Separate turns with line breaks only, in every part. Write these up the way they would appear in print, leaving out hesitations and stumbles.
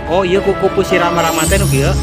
Oh iya kuku si Rama-Rama teh nu kieu.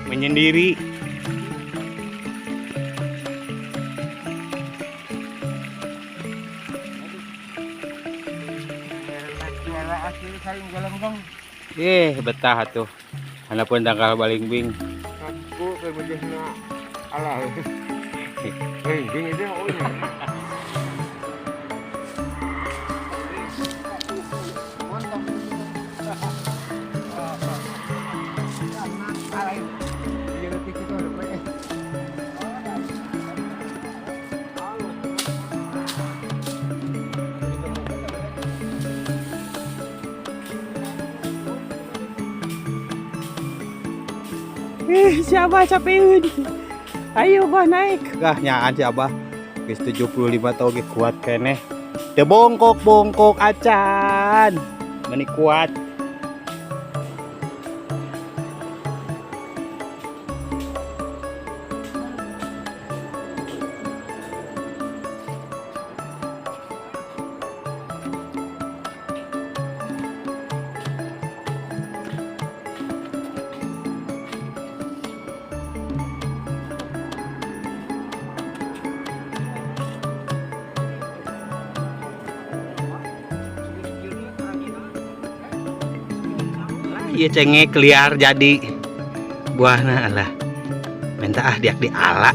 Menyendiri. Betah tuh. Anapun tangkal balimbing.
Aku kemudiannya alah. Balimbing itu
Siapa capeun? Ayo bah naik. Gah nyaan si Abah. Geus 75 tahun ge kuat keneh. Teu bongkok-bongkok acan. Meni kuat. Iya cengek liar jadi buahna lah. Minta diak di ala.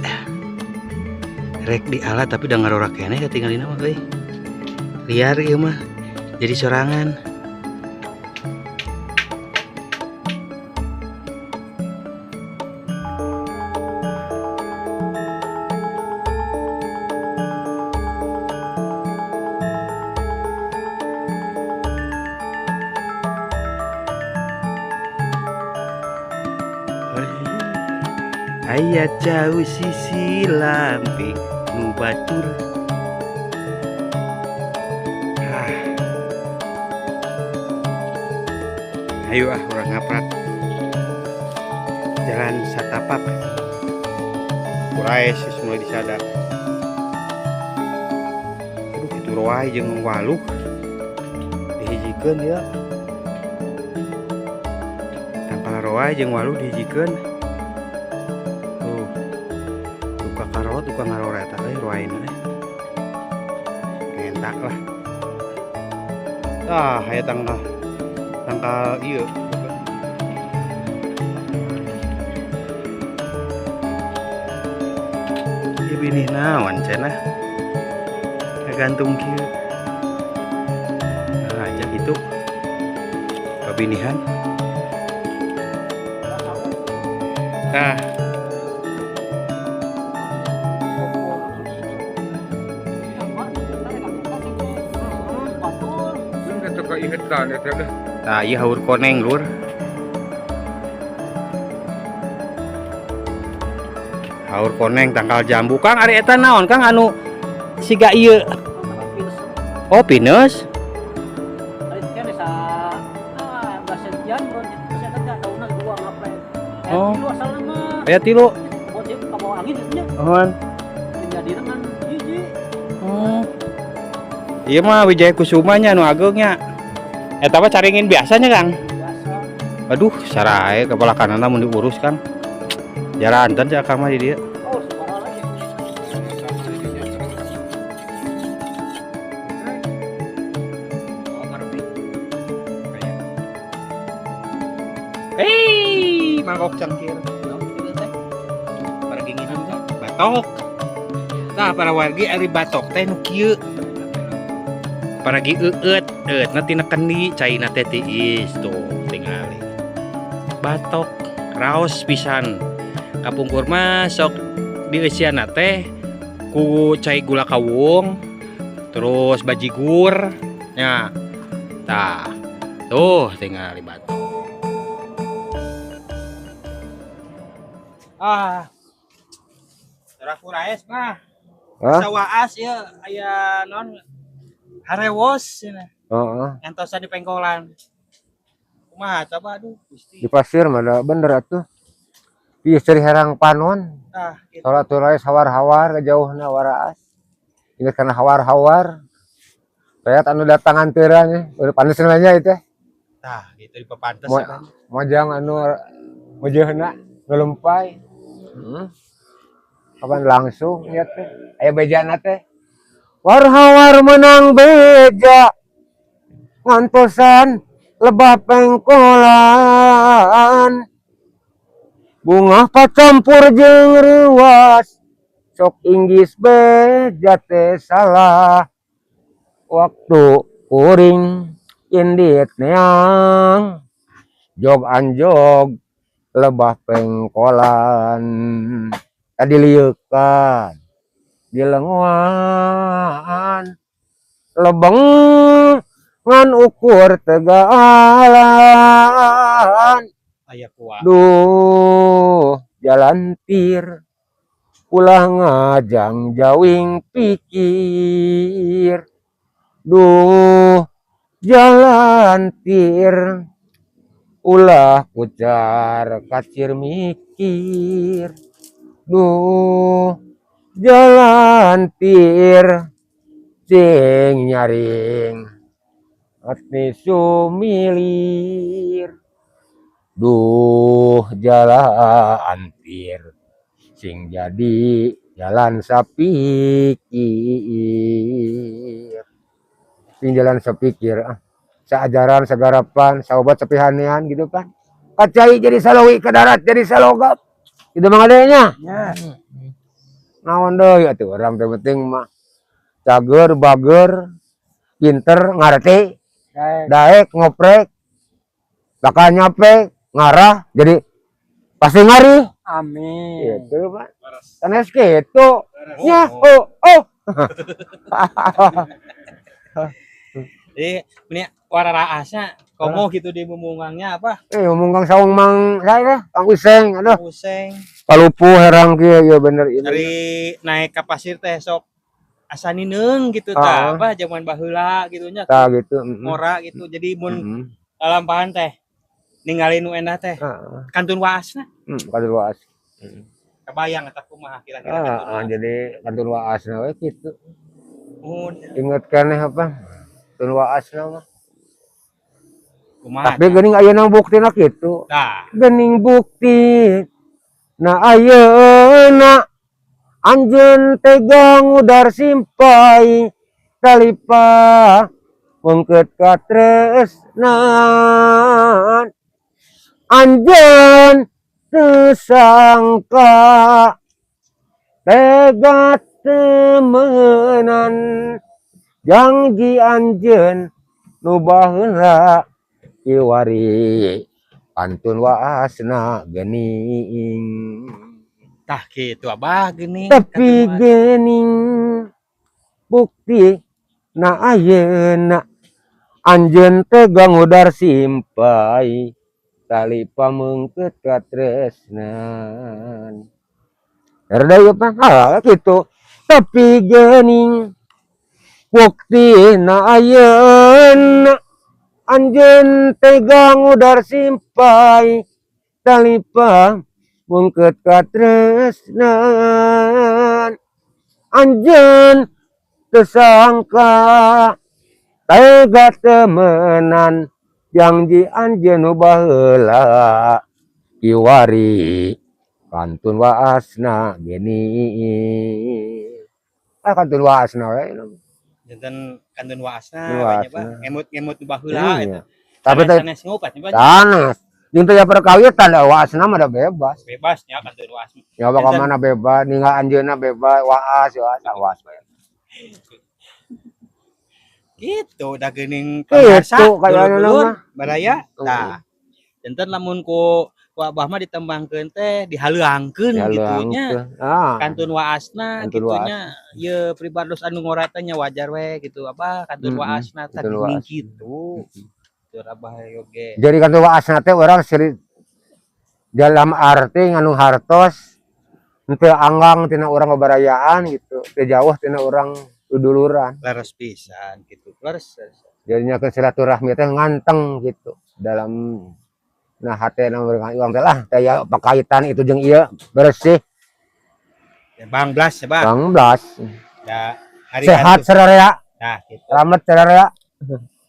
Rek di ala tapi udah ngarorak keneh tinggalin mah euy. Liar ieu mah. Jadi sorangan. Aya jauh sisi lampi nu batur. Ayo orang ngaprak. Jalan satapak. Kurais mulai disadap. Aduh itu roai jeung waluk. Dihijikeun ya. Tangkal roai jeung waluk dihijikeun. Tukang ngarora eta euy roaina teh. Ngentak lah. Aya tangkal ieu. Ieu binih naon cenah? Gantung kieu. Aja gitu. Pabinihan.
ingetan ya teh.
Nah, iya haur koneng lur. Haur koneng tangkal jambu. Kang ari eta naon Kang anu siga ieu? Oh, pinus. Oh. Aya tilu. Oh. Iya mah Wijaya Kusumanya nu agengnya. Eta mah caringin biasanya Kang. Biasa. Aduh, sarae kepala kananna mun diurus Kang. Jaranten cak Kang mah di dieu. Oh, mangkok cangkir. Pergi ngidung Kang. Batok. Tah para wargi ari batok teh nu kieu. Paragi eut nanti nekendi caina teh tiis tuh tingali. Batok raos pisan. Kapungkur mah sok dieusiana teh ku cai gula kawung terus bajigur nya. Tah. Tuh tingali batok. Teraku raes mah.
Hah?
Sawaas ya aya non harewos cenah.
Heeh.
Ngantosan di pengkolan. Kumaha coba aduh Gusti.
Di pasir mah da bener atuh. Di istri herang panon.
Tah gitu.
Soalnya tuh lain hawar-hawar ke jauhna waraas. Ingat karena hawar-hawar. Kayak anu datang anteuran udah panes nanya itu.
Tah gitu di papantes
Mo-
kan.
Mojang anu mojehna ngelumpai. Kapan langsung ya teh. Aya bejana teh. War-hawar menang beja. Ngantosan lebah pengkolan. Bunga pacampur jeung ruas. Sok inggis beja teh salah. Waktu kuring indit neang. Jog anjog lebah pengkolan. Tadi lieukan dilenguan lebeng ngan ukur tegalan.
Aya kuat.
Duh jalan tir ulah ngajang jawing pikir. Duh jalan tir ulah kucar kacir mikir. Duh jalan tir cing nyaring hati sumilir. Duh jalan tir sing jadi jalan sapikir. Sing jalan sapikir saajaran sagarapan saobat sapihanian gitu kan. Kacai jadi salowi ke darat jadi salogap. Itu mah adanya.
Ya.
Naon deui atuh urang teh penting mah cager bager pinter ngarti daek ngoprek bakal nyampe ngarah jadi pasti ngari.
Amin.
Gitu Pak. Sanes kitu. Nya oh.
Ini wararaasnya komo gitu di bumungangnya apa?
Ngomong Kang Saung Mang saya Kang Useng aduh
Pusing.
palupu herang kieu ya bener ini.
Dari naik ke pasir teh sok asanineng gitu tah apa zaman baheula gitu nya.
Tah gitu.
Ngora gitu. Jadi mun lalampahan teh ningali nu endah teh kantun waasna.
Kantun waas.
Kebayang eta kumaha kira-kira.
Jadi kantun waasna we kitu.
Ingat
Inget apa? Kantun waasna mah.
kumaha.
Tapi geuning ayeuna buktina kitu.
Tah.
Geuning bukti na ayeuna anjeun tegang udar simpai talipa mengkeut katresnan. Anjeun teu sangka tega temenan janji anjeun nu baheula kiwari pantun waasna geuning.
Tah gitu abah geuning.
Tapi geuning bukti na ayeuna anjeun tegang udar simpai tali pamengkeut katresnan. Erda apa gitu. Tapi geuning bukti na ayeuna anjeun tegang udar simpai tali pamengkeut katresnan. Anjeun teu sangka tega temenan janji anjeun nu baheula kiwari kantun waasna geuning. Kantun waasna we.
Janten kantun waasna
Waasna.
banyak bah ngemut-ngemut nu baheula eta.
Tapi teh
sanes ngopat nya
sanes Jeung teu perkawitan da waasna mah da bebas.
Bebasnya kantun waas.
Nyawa ka mana bebas, ninggal anjeunna bebas, waas waas.
Gitu da geuning
Gitu kayaknya
dulur-dulur
mah.
baraya. Tah. Janten lamun ku Abah mah ditembangkeun teh dihaleuangkeun gitunya. Kantun waasna gitunya ye pribados anu ngora teh nya wajar we gitu Abah kantun waasna teh geuning kitu. Tur Abah oge.
Jadi kantun waasna teh urang seri dalam arti nganu hartos teu anggang tina urang babarayaan gitu, teu jauh tina urang duduluran.
Leres pisan gitu. Leres.
Jadinya ke silaturahmi teh nganteng gitu dalam nah hati uang teh lah teh pakaitan itu jeung ieu bersih
Ya Bang Blas ya Bang.
Bang Blas.
Ya hari
Sehat sararea.
Nah gitu.
Selamat sararea.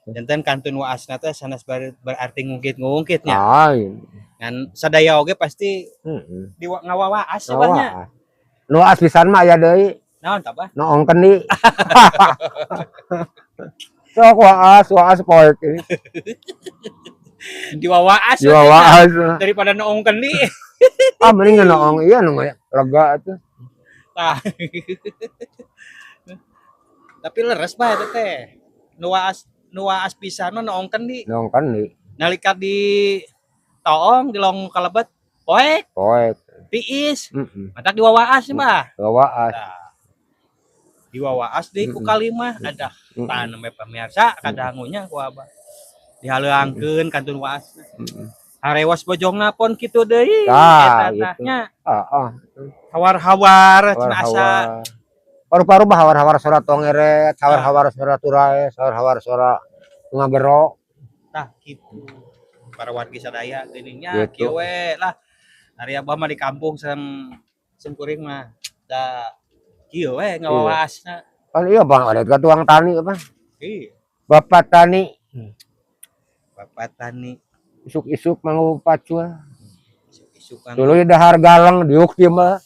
Janten kantun waasna teh sanes berarti ngungkit-ngungkitnya. Ngan sadaya oge pasti di ngawawaas ya Bahnya.
Nu waas pisan mah aya deui.
Naon tah Bah?
Noong kendi. Sok waas poek.
Diwawaas daripada noong kendi.
Mending noong iya nu lega atuh.
Tah. Tapi leres Bah eta teh. Nu waas pisan noong kendi.
Noong kendi.
Nalika di toong di long kalebet poek. Tiis. Matak diwawaas sih Bah.
Wawaas.
Diwawaas deui ku kalimah ada tanam pemirsa kadangunya ku Abah. Dihaleuangkeun kantun waasna. Harewas bojongna pon kitu deui eta tahnya. Hawar-hawar cenah asa.
Paru-paru mah hawar-hawar sora tongeret, hawar-hawar sora turae, hawar-hawar sora ngagero.
Tah kitu. Para wargi sadaya geuningnya kieu we lah. Ari Abah mah di kampung kuring mah da kieu we ngawawaasna.
Kan iya Bang, ada tukang tani apa?
Iya.
Bapak tani.
Bapak tani.
Isuk-isuk manggu pacul.
Isuk-isuk
dulu dahar galang diuk tieu mah.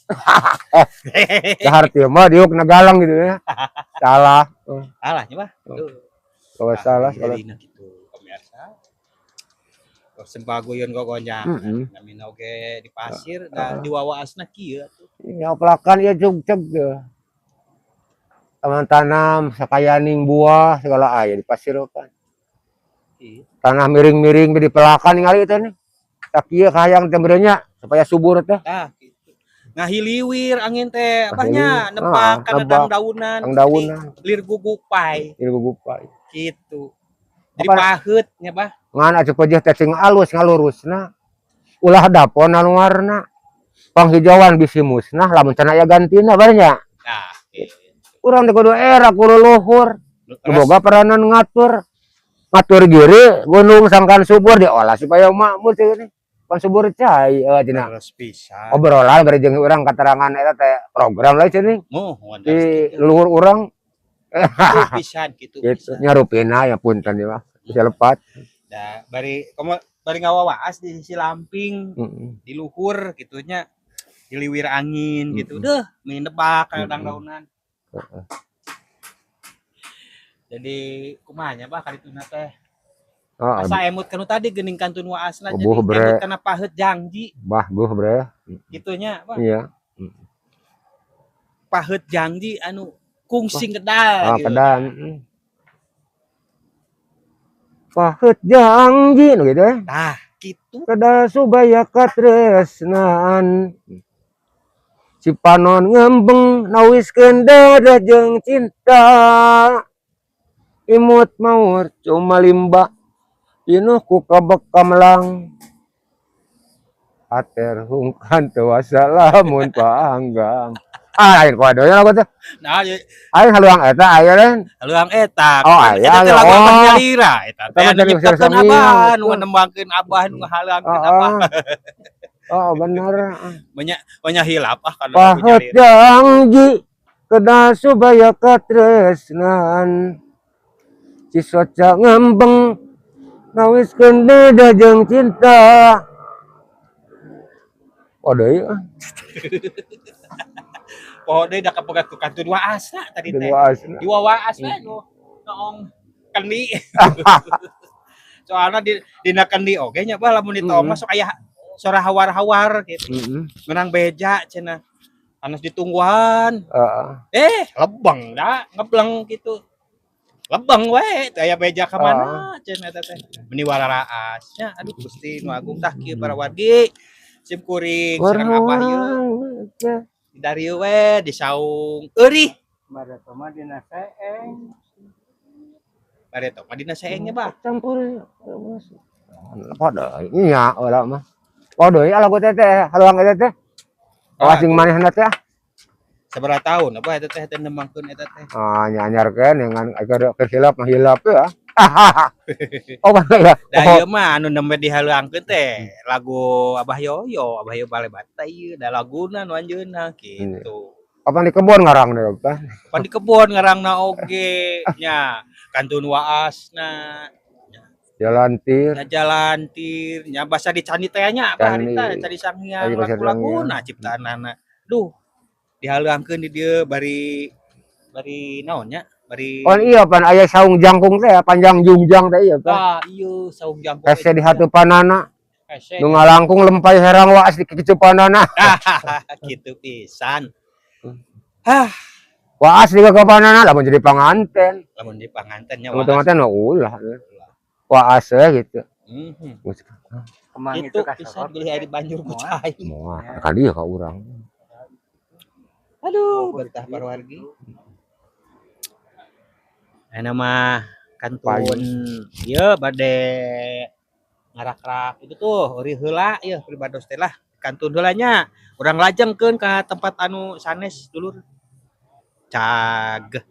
Dahar tieu mah diuk na galang gitu ya. Salah.
Salahnya Bah.
Kalau salah
jadi gitu pemirsa. Sempagoyeun gogonya. Namina oge di pasir dan di wawaasna kieu atuh.
Nya pelakan ya cug-cug teh. Tanam sakayaning buah segala aya di pasir kan. Tanah miring-miring di pelakan ningali teh nih. Tak kieu kahayang teh beureunya supaya subur teh.
Tah gitu. Ngahiliwir angin teh apanya nempak kana daunan. Lir gugupai. Gitu. Jadi paheut nya Bah.
Ngan atuh peujeut teh sing alus ngalurusna. Ulah dapon anu warna. Panghijauan bisi musnah lamun cenah aya gantina barnya.
Nah,
urang teh kudu era kudu luhur. Boga peranan ngatur giri gunung sangkan subur diolah supaya makmur teh ini. Pan subur cai cenah. Obrolan bari jeung urang katerangan eta teh program lain cenah. Di luhur urang.
Pisan gitu.
Nyarupina ya punten ya bisa lepat.
Da bari ngawawaas di sisi lamping di luhur gitunya diliwir angin gitu deh minebak kadang daunan. Jadi kumanya Bah kadituna teh. Asa emut kanu tadi geuning kantun waasna jadi emut kana paheut janji.
Bah buh bre.
Gitunya Bah.
Iya.
Paheut janji anu kungsing kedal
gitu. Kedan. Paheut janji nu gitu ya.
Tah, kitu.
Kada subaya katresnaan. Si panon ngembeng nawiskeun dadah jeung cinta. Imut maur cuma limba pinuh ku kabekamelang. Ater hungkan teu wassalamun panggang. Aing kuadonya lagu teh.
Nah,
aing haluang eta aya ren.
Haluang eta.
Oh, aya
lagu Nyalira eta. Teh nyiptakeun Abah nu nembangkeun Abah nu ngahalangkeun Abah.
Oh, bener.
Banyak hilap kana
Paheut janji kedah subaya katresnan. Si soca ngembeng nawiskeun dadah jeung cinta. Oh deui
Oh deui da kapegat ku kantun waasna tadi teh. Di wawaas we nu noong kendi. Soalnya dinakan di oge nya bah lamun di tong masuk aya suara hawar-hawar gitu. Menang beja cenah. Anas ditungguan. Lebeng dah, ngebleng gitu. Lebeng we, aya beja ka mana cenah eta teh. Meni wararaas nya. Aduh Gusti Nu Agung tah kieu para wargi. Sim kuring sareng abah ieu. Dari we disaung eurih.
Bareto mah dina seeng.
Bareto mah dina seengnya bah.
Campur. Pada nya heula mah. Pada ala go teteh, haluang teteh. Alasing manehna teh.
Sabaraha tahun apa eta teh teh nemangkeun eta teh.
Nyanyarkeun dengan agar hilap mah hilap ya. Oh bae ya.
Da ieu mah anu nembe dihaleuangkeun teh lagu Abah Yoyo Balebata ieu da laguna nu anjeunna kitu.
Apa di kebun ngarang deh, Pak?
Pan di kebun ngarangna oge nya kantun waasna.
Jalantir.
Jalantir nya basa di candi teh nya apa harita candi Sanghyang lagu-laguna ciptaanana. Duh. Dihaleuangkeun di dieu bari naon nya? Bari
Oh iya pan aya saung jangkung teh panjang jungjang teh ieu Pak.
Ieu saung jangkung.
Hese di hatupanana. Nu ngalangkung lempay herang waas di kicupanana.
Kitu pisan.
Waas di kapanana lamun jadi panganten.
Lamun di panganten nya
waas. Panganten mah ulah. Waas gitu.
Kemang
itu pisan geulih aya di banjur ku cai.
Moal ka dieu ka urang.
Aduh, bertah parwargi. Aya mah kantun ieu bade ngarak-rak itu tuh uri heula ieu pribados teh lah kantun heula nya urang lajengkeun ka tempat anu sanes dulur. Cageh.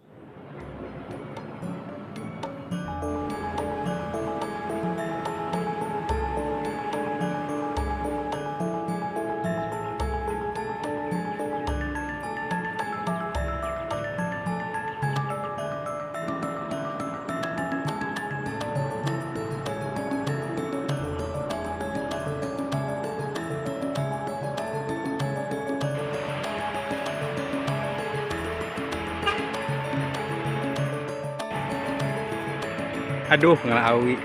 Aduh ngalawi.